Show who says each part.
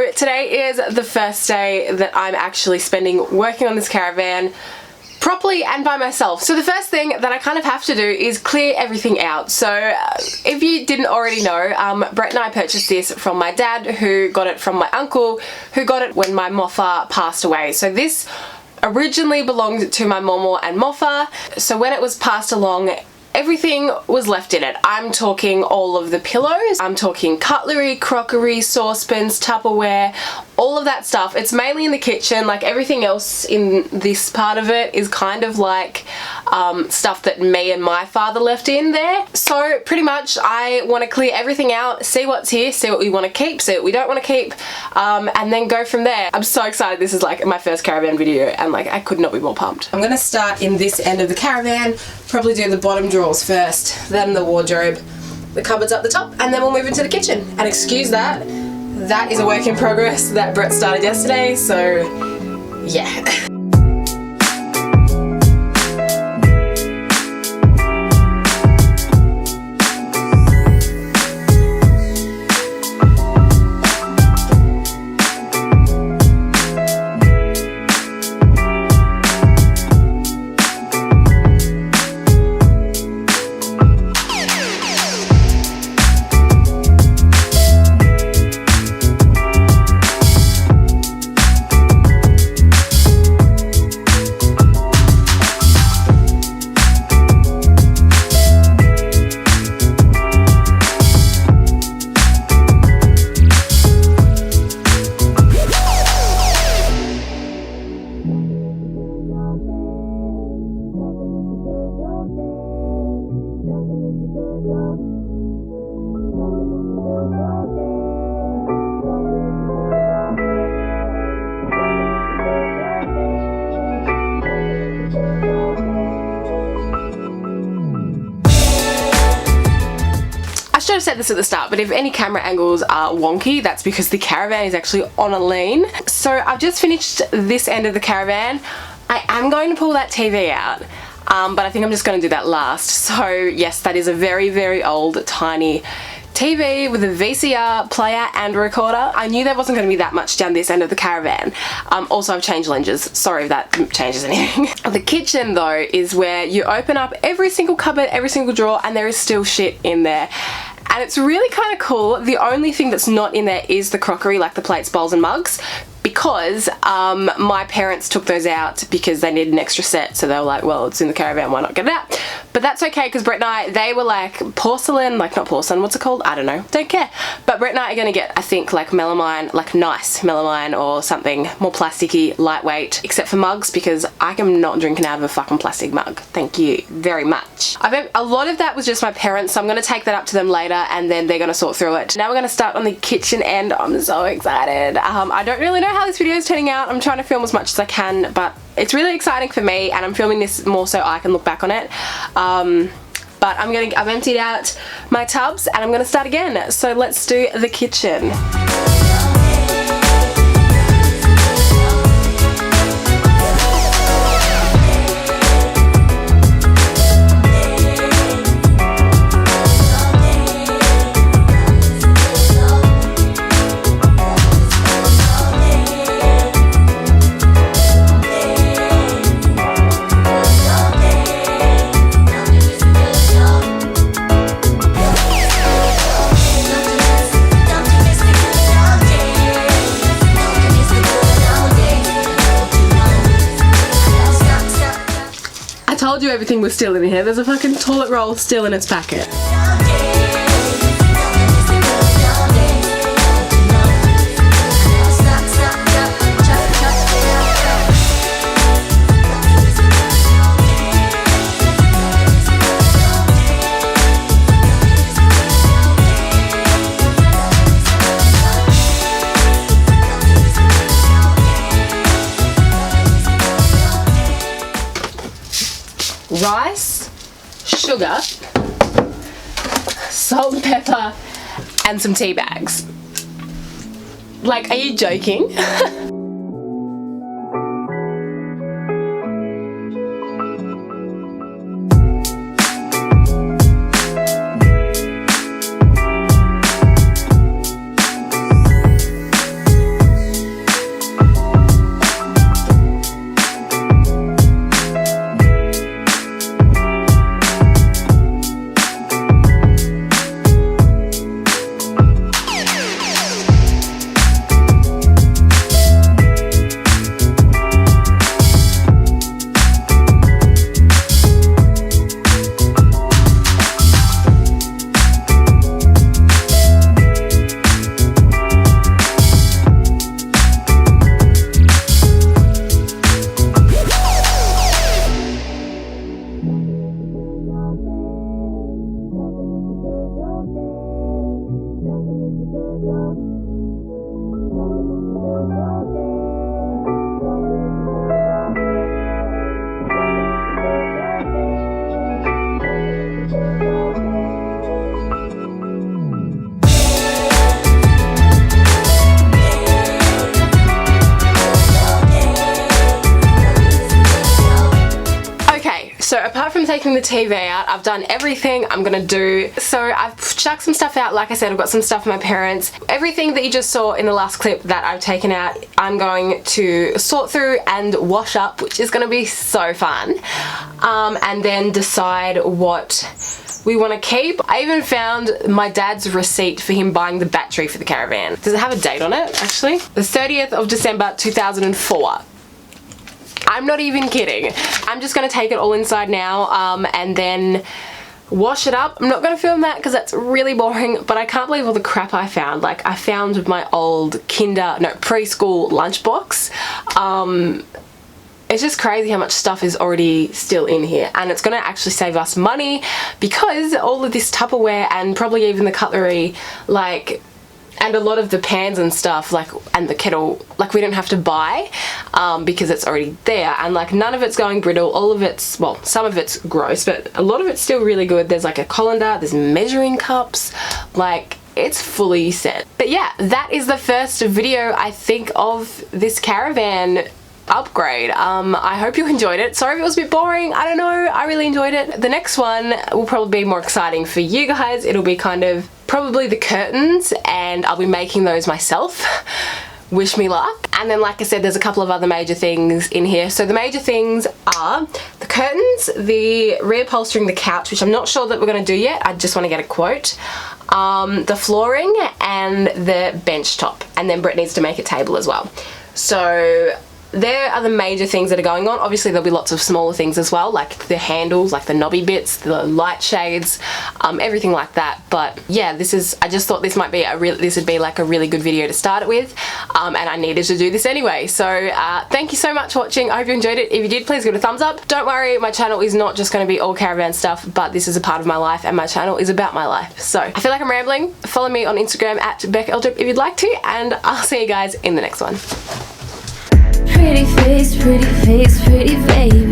Speaker 1: So today is the first day that I'm actually spending working on this caravan properly and by myself. So the first thing that I kind of have to do is clear everything out. So if you didn't already know, Brett and I purchased this from my dad, who got it from my uncle, who got it when my mofa passed away. So this originally belonged to my momo and mofa. So when it was passed along, everything was left in it. I'm talking all of the pillows, I'm talking cutlery, crockery, saucepans, Tupperware, all of that stuff. It's mainly in the kitchen. Like everything else in this part of it is kind of like stuff that me and my father left in there. So pretty much I want to clear everything out, see what's here, see what we want to keep, see what we don't want to keep, and then go from there. I'm so excited. This is like my first caravan video and like I could not be more pumped. I'm gonna start in this end of the caravan, probably do the bottom drawers first, then the wardrobe, the cupboards up the top, and then we'll move into the kitchen. And excuse that, that is a work in progress that Brett started yesterday, so yeah. I should have said this at the start, but if any camera angles are wonky, that's because the caravan is actually on a lean. So I've just finished this end of the caravan. I am going to pull that TV out, but I think I'm just going to do that last. So yes, that is a very, very old, tiny TV with a VCR player and recorder. I knew there wasn't going to be that much down this end of the caravan. Also, I've changed lenses. Sorry if that changes anything. The kitchen though is where you open up every single cupboard, every single drawer, and there is still shit in there. And it's really kind of cool. The only thing that's not in there is the crockery, like the plates, bowls and mugs, because my parents took those out because they needed an extra set, so they were like, well, it's in the caravan, why not get it out? But that's okay, because Brett and I, they were like porcelain, like not porcelain, what's it called? I don't know, don't care. But Brett and I are gonna get, I think, like melamine, like nice melamine or something more plasticky, lightweight, except for mugs, because I am not drinking out of a fucking plastic mug. Thank you very much. A lot of that was just my parents, so I'm gonna take that up to them later and then they're gonna sort through it. Now we're gonna start on the kitchen end. I'm so excited. I don't really know how this video is turning out. I'm trying to film as much as I can, but it's really exciting for me, and I'm filming this more so I can look back on it. But I've emptied out my tubs and I'm gonna start again. So let's do the kitchen. I told you everything was still in here. There's a fucking toilet roll still in its packet. Rice, sugar, salt and pepper, and some tea bags. Like, are you joking? taking the TV out. I've done everything I'm gonna do. So I've chucked some stuff out. Like I said, I've got some stuff for my parents. Everything that you just saw in the last clip that I've taken out, I'm going to sort through and wash up, which is gonna be so fun. And then decide what we want to keep. I even found my dad's receipt for him buying the battery for the Caravan. Does it have a date on it, actually? The 30th of December 2004. I'm not even kidding. I'm just going to take it all inside now and then wash it up. I'm not going to film that because that's really boring, but I can't believe all the crap I found. Like, I found my old preschool lunchbox. It's just crazy how much stuff is already still in here, and it's going to actually save us money because all of this Tupperware and probably even the cutlery, like, and a lot of the pans and stuff, like, and the kettle, like, we don't have to buy because it's already there, and like none of it's going brittle. All of it's, well, some of it's gross, but a lot of it's still really good. There's like a colander, there's measuring cups, like, it's fully set. But yeah, that is the first video I think of this Caravan upgrade. I hope you enjoyed it. Sorry if it was a bit boring. I don't know, I really enjoyed it. The next one will probably be more exciting for you guys. It'll be kind of probably the curtains, and I'll be making those myself. Wish me luck. And then, like I said, there's a couple of other major things in here. So the major things are the curtains, the reupholstering the couch, which I'm not sure that we're going to do yet. I just want to get a quote. The flooring and the bench top, and then Brett needs to make a table as well. So there are the major things that are going on. Obviously there'll be lots of smaller things as well, like the handles, like the knobby bits, the light shades, everything like that. But yeah, I just thought this might be this would be like a really good video to start it with, and I needed to do this anyway. So thank you so much for watching. I hope you enjoyed it. If you did, please give it a thumbs up. Don't worry, my channel is not just going to be all Caravan stuff, but this is a part of my life, and my channel is about my life. So I feel like I'm rambling. Follow me on Instagram at beceldrup if you'd like to, and I'll see you guys in the next one.
Speaker 2: Pretty face, pretty face, pretty face.